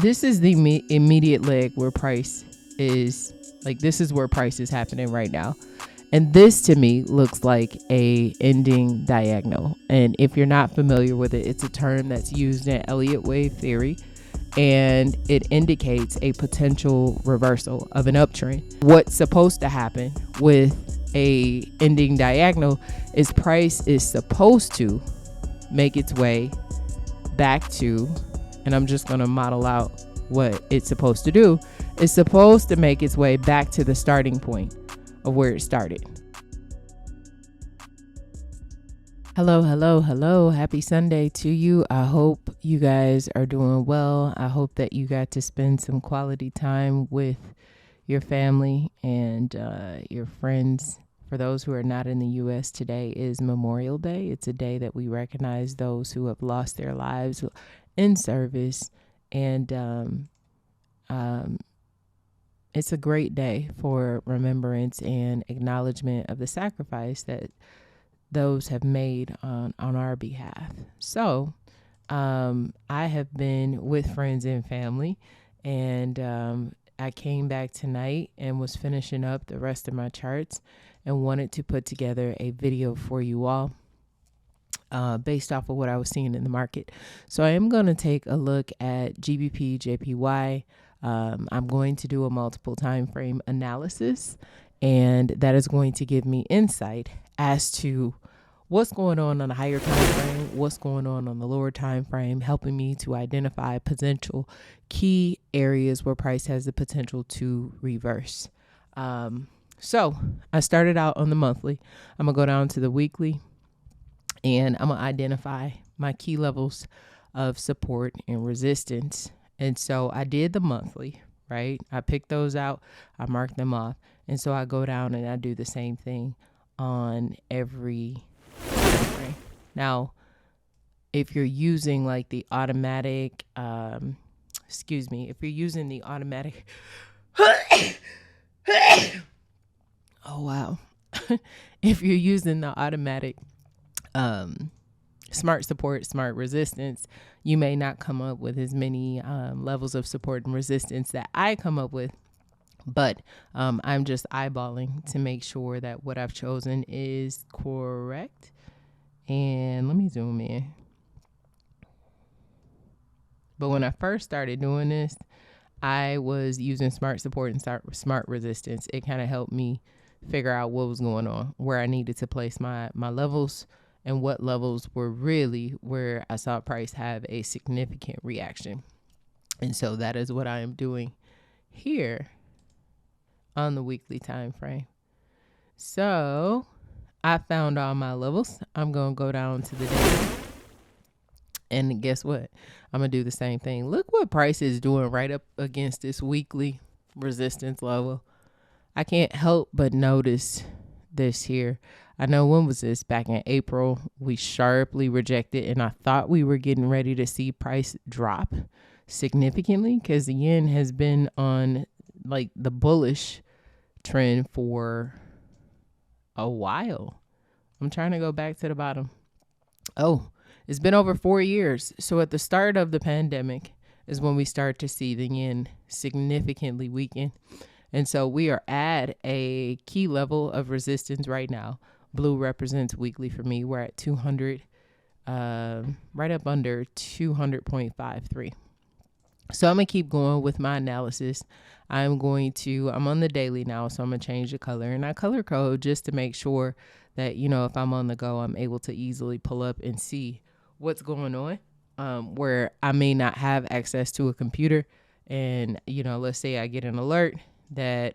this is the immediate leg where price is, like, this is where price is happening right now. And this to me looks like a ending diagonal. And if you're not familiar with it, it's a term that's used in Elliott wave theory, and it indicates a potential reversal of an uptrend. What's supposed to happen with a ending diagonal is price is supposed to make its way back to, and I'm just going to model out what it's supposed to do. It's supposed to make its way back to the starting point of where it started. Hello. Happy Sunday to you. I hope you guys are doing well. I hope that you got to spend some quality time with your family and your friends. For those who are not in the U.S., today is Memorial Day. It's a day that we recognize those who have lost their lives in service, and it's a great day for remembrance and acknowledgement of the sacrifice that those have made on our behalf. So I have been with friends and family, and I came back tonight and was finishing up the rest of my charts and wanted to put together a video for you all based off of what I was seeing in the market. So I am going to take a look at GBPJPY. I'm going to do a multiple time frame analysis, and that is going to give me insight as to what's going on the higher time frame, what's going on the lower time frame, helping me to identify potential key areas where price has the potential to reverse. So I started out on the monthly. I'm going to go down to the weekly, and I'm going to identify my key levels of support and resistance. And so I did the monthly, right? I picked those out. I marked them off. And so I go down and I do the same thing on every frame. Now, if you're using like the automatic, if you're using the automatic, oh, wow. If you're using the automatic smart support, smart resistance, you may not come up with as many levels of support and resistance that I come up with. But I'm just eyeballing to make sure that what I've chosen is correct. And let me zoom in. But when I first started doing this, I was using smart support and smart resistance. It kind of helped me figure out what was going on, where I needed to place my levels, and what levels were really where I saw price have a significant reaction. And so that is what I am doing here on the weekly time frame. So I found all my levels. I'm going to go down to the daily. And guess what? I'm going to do the same thing. Look what price is doing right up against this weekly resistance level. I can't help but notice this here. I know, when was this? Back in April, we sharply rejected, and I thought we were getting ready to see price drop significantly because the yen has been on like the bullish trend for a while. I'm trying to go back to the bottom. Oh, it's been over 4 years. So at the start of the pandemic is when we start to see the yen significantly weaken. And so we are at a key level of resistance right now. Blue represents weekly for me. We're at 200, right up under 200.53. So I'm going to keep going with my analysis. I'm on the daily now, so I'm going to change the color. And I color code just to make sure that, if I'm on the go, I'm able to easily pull up and see what's going on, where I may not have access to a computer. And, let's say I get an alert that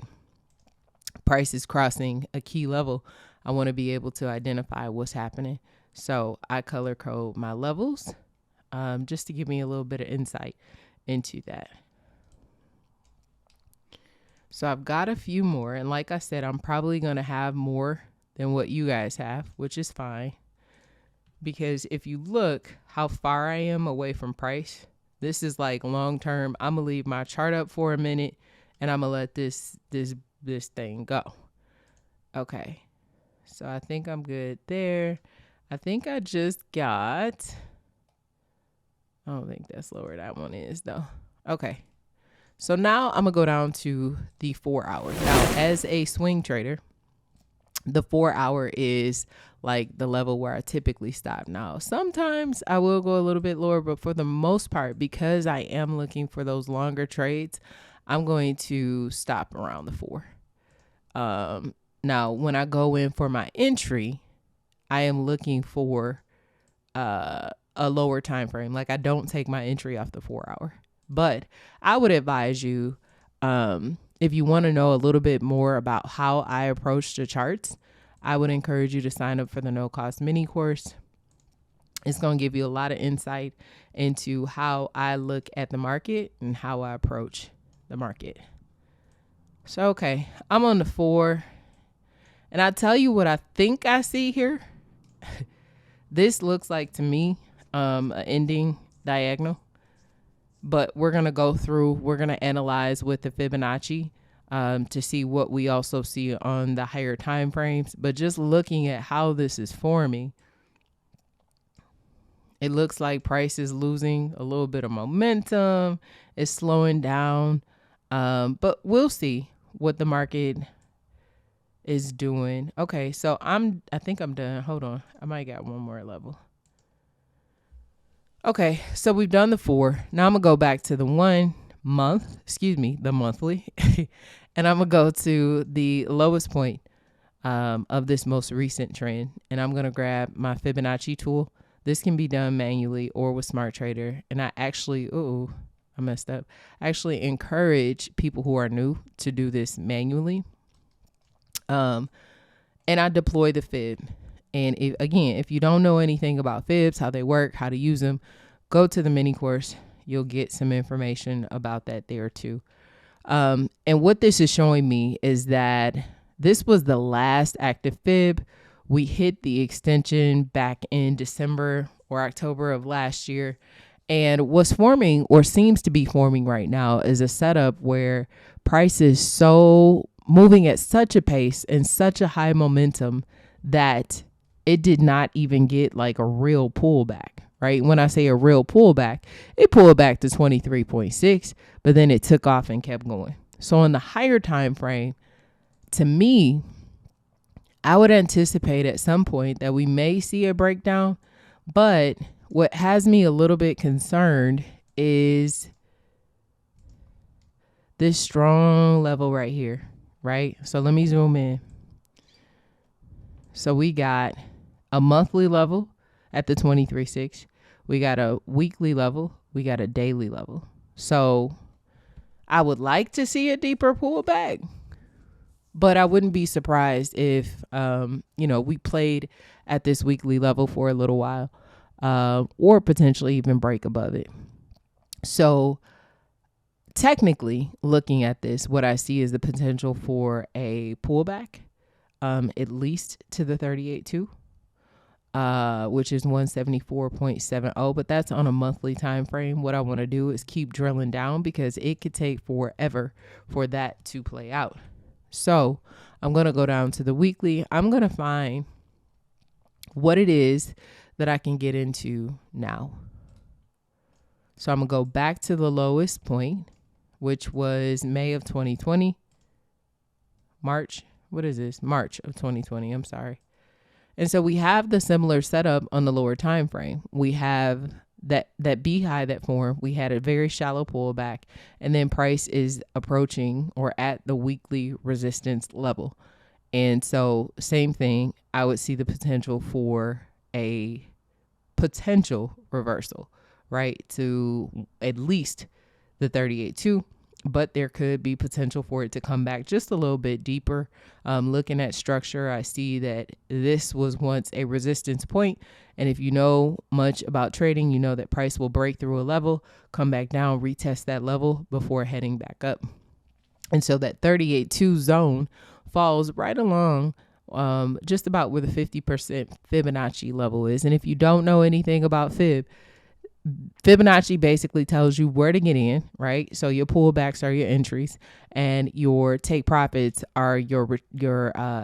price is crossing a key level. I want to be able to identify what's happening. So I color code my levels just to give me a little bit of insight into that. So I've got a few more. And like I said, I'm probably going to have more than what you guys have, which is fine. Because if you look how far I am away from price, this is like long term. I'm going to leave my chart up for a minute and I'm going to let this thing go. Okay. So I think I'm good there. I think I just got, I don't think that's lower that one is though. Okay. So now I'm going to go down to the 4 hour. Now, as a swing trader, the 4 hour is like the level where I typically stop. Now, sometimes I will go a little bit lower, but for the most part, because I am looking for those longer trades, I'm going to stop around the 4. Now, when I go in for my entry, I am looking for a lower time frame. Like, I don't take my entry off the 4 hour. But I would advise you, if you want to know a little bit more about how I approach the charts, I would encourage you to sign up for the no-cost mini course. It's going to give you a lot of insight into how I look at the market and how I approach the market. So, okay, I'm on the 4. And I'll tell you what I think I see here. This looks like, to me, an ending diagonal. But we're going to go through, we're going to analyze with the Fibonacci to see what we also see on the higher time frames. But just looking at how this is forming, it looks like price is losing a little bit of momentum. It's slowing down. But we'll see what the market is doing. Okay, so I think I'm done. Hold on. I might got one more level. Okay, so we've done the 4. Now I'm going to go back to the 1 month, the monthly. And I'm going to go to the lowest point of this most recent trend. And I'm going to grab my Fibonacci tool. This can be done manually or with Smart Trader. And I actually, I messed up. I actually encourage people who are new to do this manually. And I deploy the fib. And if you don't know anything about fibs, how they work, how to use them, go to the mini course. You'll get some information about that there too. And what this is showing me is that this was the last active fib. We hit the extension back in December or October of last year. And what's forming or seems to be forming right now is a setup where price is so moving at such a pace and such a high momentum that it did not even get like a real pullback, right? When I say a real pullback, it pulled back to 23.6, but then it took off and kept going. So in the higher time frame, to me, I would anticipate at some point that we may see a breakdown, but what has me a little bit concerned is this strong level right here, right? So let me zoom in. So we got a monthly level at the 23.6. We got a weekly level. We got a daily level. So I would like to see a deeper pullback, but I wouldn't be surprised if, we played at this weekly level for a little while, or potentially even break above it. So technically looking at this, what I see is the potential for a pullback, at least to the 38.2. Which is 174.70, but that's on a monthly time frame. What I want to do is keep drilling down because it could take forever for that to play out. So I'm going to go down to the weekly. I'm going to find what it is that I can get into now. So I'm going to go back to the lowest point, which was May of 2020. March of 2020. I'm sorry. And so we have the similar setup on the lower time frame. We have that B high that formed. We had a very shallow pullback, and then price is approaching or at the weekly resistance level. And so same thing, I would see the potential for a potential reversal, right, to at least the 38.2. But there could be potential for it to come back just a little bit deeper. Looking at structure, I see that this was once a resistance point. And if you know much about trading, you know that price will break through a level, come back down, retest that level before heading back up. And so that 38.2 zone falls right along just about where the 50% Fibonacci level is. And if you don't know anything about Fibonacci basically tells you where to get in, right? So your pullbacks are your entries, and your take profits are your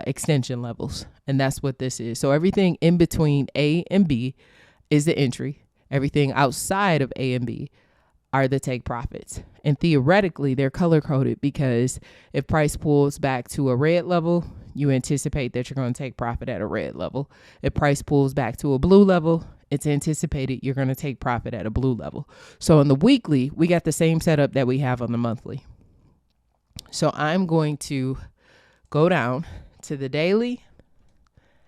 extension levels, and that's what this is. So everything in between A and B is the entry. Everything outside of A and B are the take profits. And theoretically, they're color coded because if price pulls back to a red level, you anticipate that you're going to take profit at a red level. If price pulls back to a blue level, it's anticipated you're going to take profit at a blue level. So on the weekly, we got the same setup that we have on the monthly. So I'm going to go down to the daily.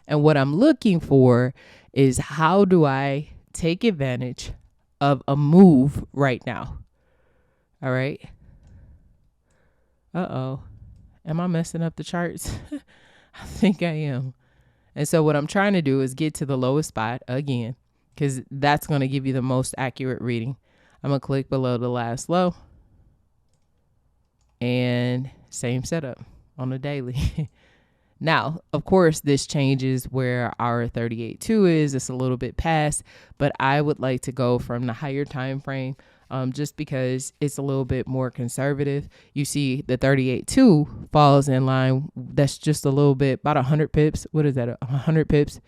And what I'm looking for is, how do I take advantage of a move right now? All right. Uh-oh. Am I messing up the charts? I think I am. And so what I'm trying to do is get to the lowest spot again, because that's going to give you the most accurate reading. I'm going to click below the last low. And same setup on the daily. Now, of course, this changes where our 38.2 is. It's a little bit past, but I would like to go from the higher time frame just because it's a little bit more conservative. You see the 38.2 falls in line. That's just a little bit, about 100 pips. What is that, 100 pips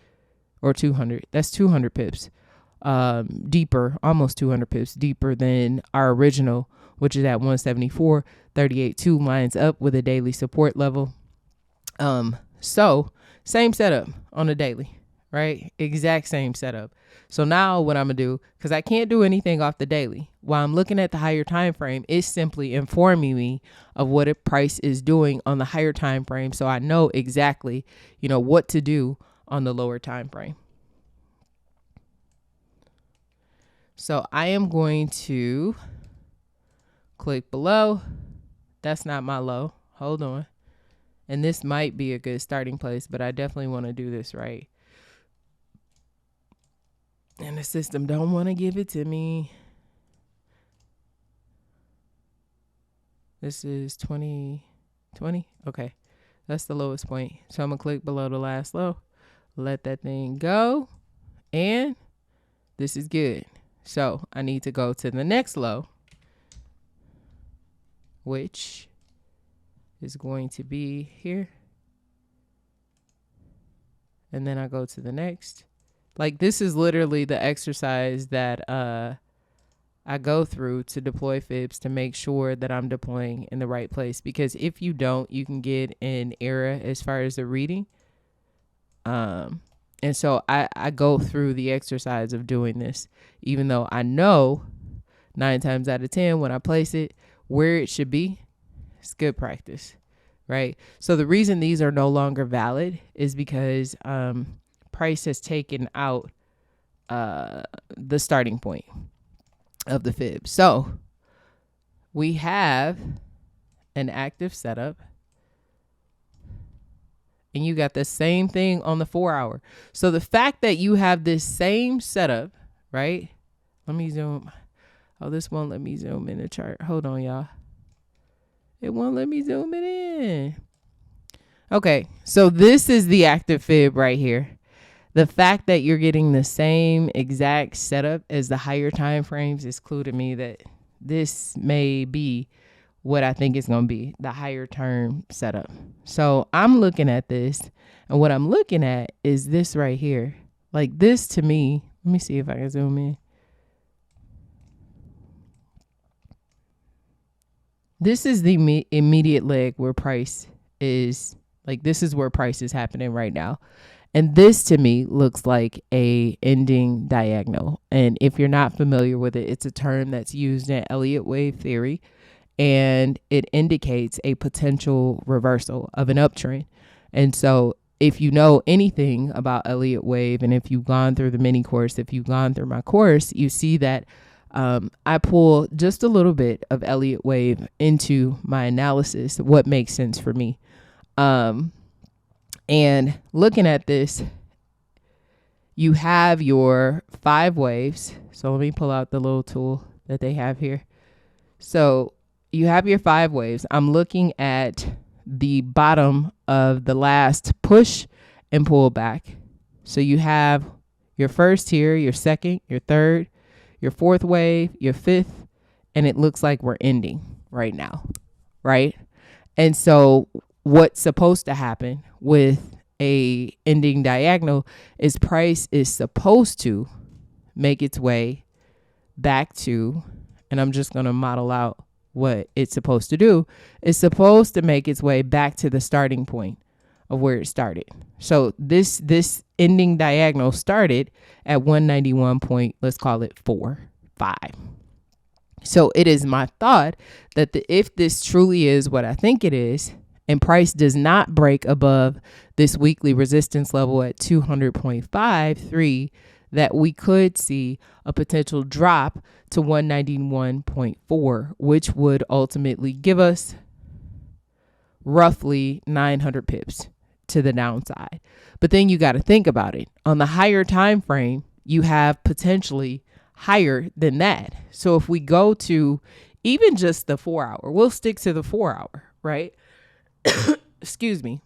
or 200? That's 200 pips deeper, almost 200 pips deeper than our original, which is at 174. 38.2 lines up with a daily support level. So same setup on the daily, right? Exact same setup. So now what I'm gonna do, because I can't do anything off the daily, while I'm looking at the higher time frame, it's simply informing me of what a price is doing on the higher time frame, so I know exactly, what to do on the lower time frame. So I am going to click below. That's not my low. Hold on. And this might be a good starting place, but I definitely want to do this right. And the system don't want to give it to me. This is 2020. Okay. That's the lowest point. So I'm going to click below the last low. Let that thing go. And this is good. So I need to go to the next low, which is going to be here. And then I go to the next. Like, this is literally the exercise that I go through to deploy fibs to make sure that I'm deploying in the right place. Because if you don't, you can get an error as far as the reading. And so I go through the exercise of doing this, even though I know 9 times out of 10 when I place it where it should be. It's good practice, right? So the reason these are no longer valid is because price has taken out the starting point of the fib. So we have an active setup, and you got the same thing on the 4 hour. So the fact that you have this same setup, right? Let me zoom. Oh, this won't let me zoom in the chart. Hold on, y'all. It won't let me zoom it in. Okay, so this is the active fib right here. The fact that you're getting the same exact setup as the higher time frames is clue to me that this may be what I think it's going to be, the higher term setup. So I'm looking at this, and what I'm looking at is this right here. Like, this to me, let me see if I can zoom in. This is the immediate leg where price is, like, this is where price is happening right now. And this to me looks like a ending diagonal. And if you're not familiar with it, it's a term that's used in Elliott wave theory, and it indicates a potential reversal of an uptrend. And so if you know anything about Elliott wave, and if you've gone through the mini course, if you've gone through my course, you see that I pull just a little bit of Elliott wave into my analysis, what makes sense for me. And looking at this, you have your 5 waves. So let me pull out the little tool that they have here. So you have your 5 waves. I'm looking at the bottom of the last push and pull back. So you have your first here, your second, your third, your 4th wave, your 5th, and it looks like we're ending right now, right? And so what's supposed to happen with a ending diagonal is price is supposed to make its way back to and I'm just going to model out what it's supposed to do. It's supposed to make its way back to the starting point of where it started. So this ending diagonal started at 191 point, let's call it 4.5. So it is my thought that if this truly is what I think it is, and price does not break above this weekly resistance level at 200.53, that we could see a potential drop to 191.4, which would ultimately give us roughly 900 pips to the downside. But then you got to think about it. On the higher time frame, you have potentially higher than that. So if we go to even just the 4 hour, we'll stick to the 4 hour, right? Excuse me.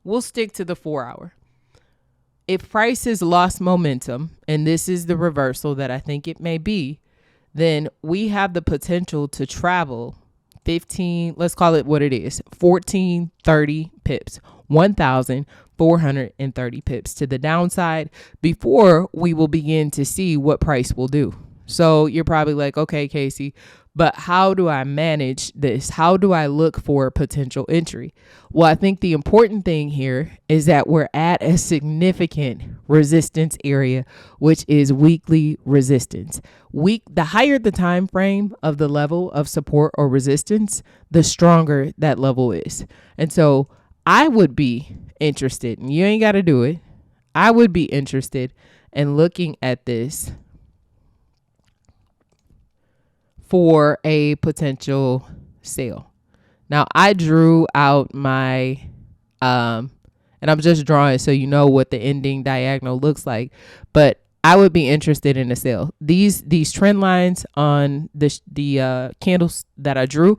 We'll stick to the 4 hour. If price has lost momentum, and this is the reversal that I think it may be, then we have the potential to travel 15, let's call it what it is, 1430 pips, 1,430 pips to the downside before we will begin to see what price will do. So you're probably like, okay, Casey, but how do I manage this? How do I look for a potential entry? Well, I think the important thing here is that we're at a significant resistance area, which is weekly resistance. The higher the time frame of the level of support or resistance, the stronger that level is. And so I would be interested, and you ain't got to do it. I would be interested in looking at this for a potential sale. Now I drew out my, and I'm just drawing so you know what the ending diagonal looks like, but I would be interested in a sale. These trend lines on the candles that I drew,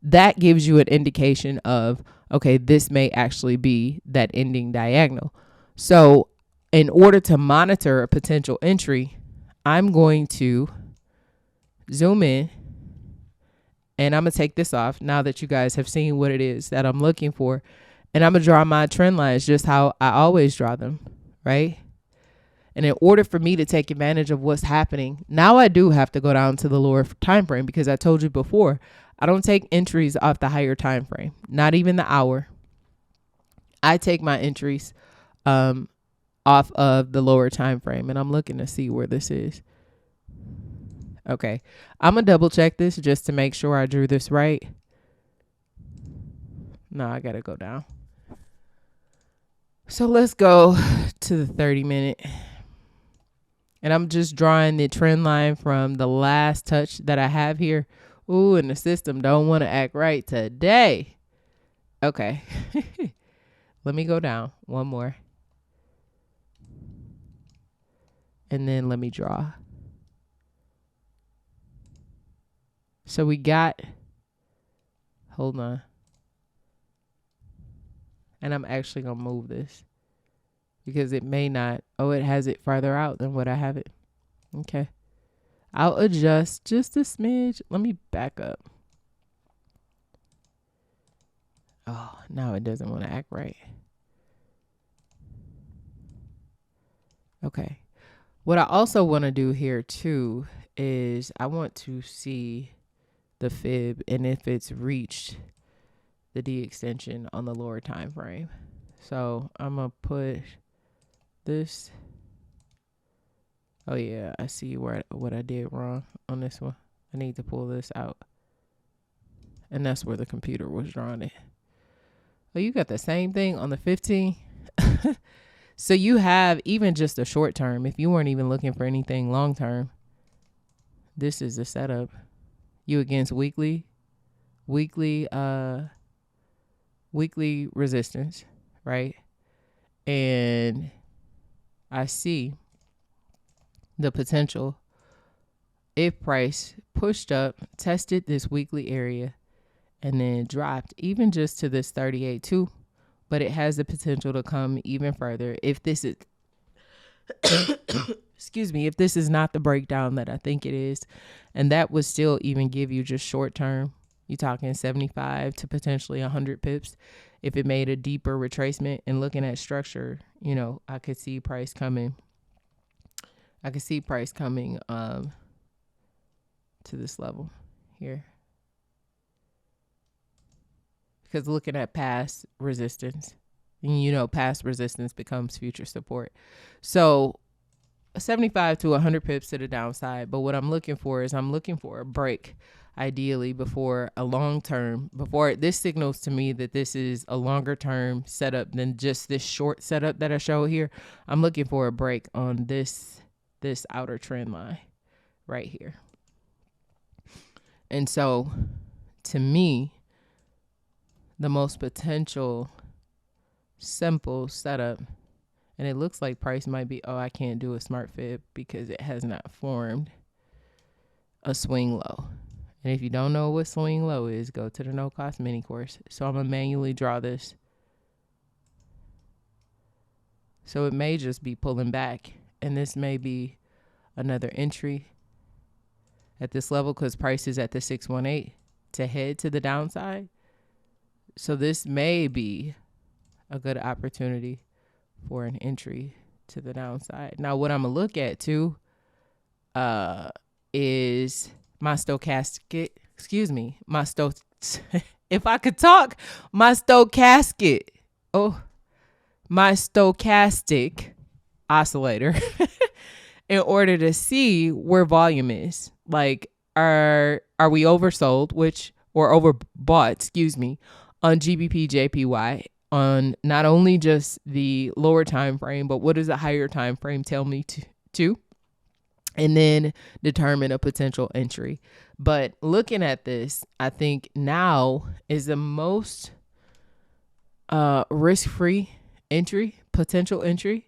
that gives you an indication of, okay, this may actually be that ending diagonal. So in order to monitor a potential entry, I'm going to zoom in, and I'm going to take this off now that you guys have seen what it is that I'm looking for. And I'm going to draw my trend lines just how I always draw them, right? And in order for me to take advantage of what's happening, now I do have to go down to the lower time frame, because I told you before, I don't take entries off the higher time frame, not even the hour. I take my entries off of the lower time frame, and I'm looking to see where this is. Okay, I'm going to double check this just to make sure I drew this right. No, I got to go down. So let's go to the 30-minute. And I'm just drawing the trend line from the last touch that I have here. Ooh, and the system don't want to act right today. Okay. Let me go down one more. And then let me draw. So we got, hold on. And I'm actually going to move this because it may not, it has it farther out than what I have it. Okay. I'll adjust just a smidge. Let me back up. Oh, now it doesn't want to act right. Okay. What I also want to do here too is I want to see the fib and if it's reached the D extension on the lower time frame. So I'm gonna put this. Oh yeah, I see what I did wrong on this one. I need to pull this out. And that's where the computer was drawing it. Oh, you got the same thing on the 15. So you have even just a short term, if you weren't even looking for anything long term, this is the setup. You against weekly resistance, right? And I see the potential if price pushed up, tested this weekly area, and then dropped even just to this 38.2, but it has the potential to come even further if this is excuse me, if this is not the breakdown that I think it is. And that would still even give you just short term. You're talking 75 to potentially 100 pips. If it made a deeper retracement and looking at structure, you know, I could see price coming. to this level here. Because looking at past resistance, and you know, past resistance becomes future support. So 75 to 100 pips to the downside. But what I'm looking for is I'm looking for a break, ideally before a long term, before this signals to me that this is a longer term setup than just this short setup that I show here. I'm looking for a break on this outer trend line right here. And so to me, the most potential simple setup, and it looks like price might be, oh, I can't do a smart fib because it has not formed a swing low. And if you don't know what swing low is, go to the no cost mini course. So I'm gonna manually draw this. So it may just be pulling back, and this may be another entry at this level because price is at the 618 to head to the downside. So this may be a good opportunity for an entry to the downside. Now, what I'm gonna look at too is my stochastic, if I could talk, my stochastic oscillator in order to see where volume is. Like, are we oversold, or overbought, on GBPJPY, on not only just the lower time frame, but what does the higher time frame tell me to, and then determine a potential entry. But looking at this, I think now is the most risk-free potential entry.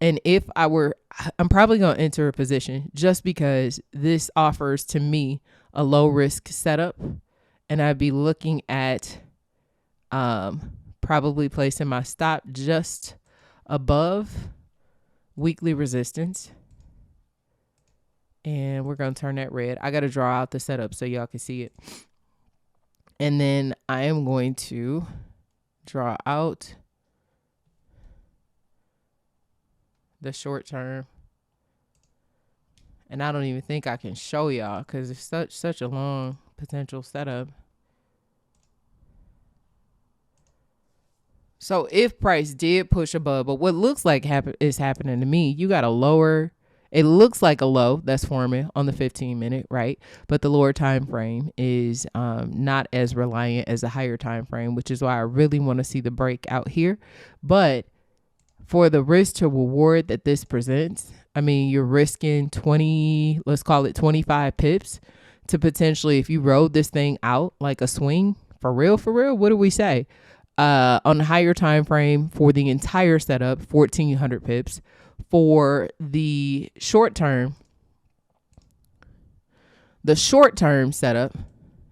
And if I'm probably going to enter a position just because this offers to me a low risk setup. And I'd be looking at probably placing my stop just above weekly resistance. And we're going to turn that red. I got to draw out the setup so y'all can see it. And then I am going to draw out the short term. And I don't even think I can show y'all because it's such a long potential setup. So if price did push above, but what looks like is happening to me, you got a lower, it looks like a low that's forming on the 15-minute, right? But the lower time frame is not as reliant as a higher time frame, which is why I really want to see the break out here. But for the risk to reward that this presents, I mean, you're risking 20, let's call it 25 pips to potentially, if you rode this thing out like a swing, for real, what do we say? On the higher time frame for the entire setup, 1,400 pips. For the short term setup,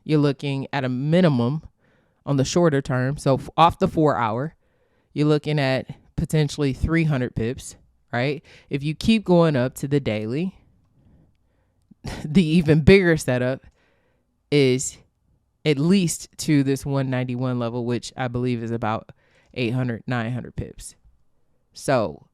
you're looking at a minimum on the shorter term. So off the 4 hour, you're looking at potentially 300 pips, right? If you keep going up to the daily, the even bigger setup is at least to this 191 level, which I believe is about 800, 900 pips. So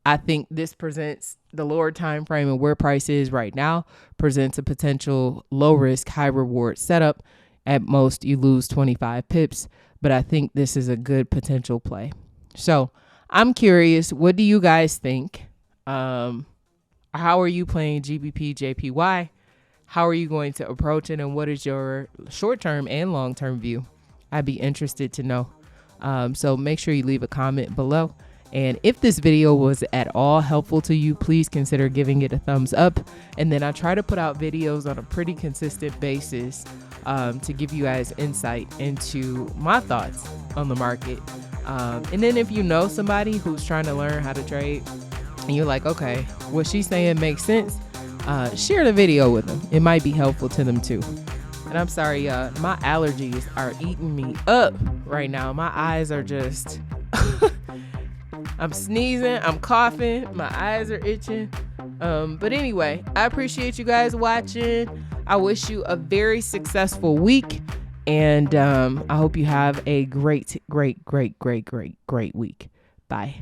I think this presents the lower time frame and where price is right now presents a potential low risk, high reward setup. At most, you lose 25 pips, but I think this is a good potential play. So I'm curious, what do you guys think? How are you playing GBPJPY? How are you going to approach it? And what is your short-term and long-term view? I'd be interested to know. So make sure you leave a comment below. And if this video was at all helpful to you, please consider giving it a thumbs up. And then I try to put out videos on a pretty consistent basis to give you guys insight into my thoughts on the market. And then if you know somebody who's trying to learn how to trade and you're like, okay, what she's saying makes sense, share the video with them. It might be helpful to them too. And I'm sorry, my allergies are eating me up right now. My eyes are just, I'm sneezing, I'm coughing, my eyes are itching. But anyway, I appreciate you guys watching. I wish you a very successful week. And I hope you have a great week. Bye.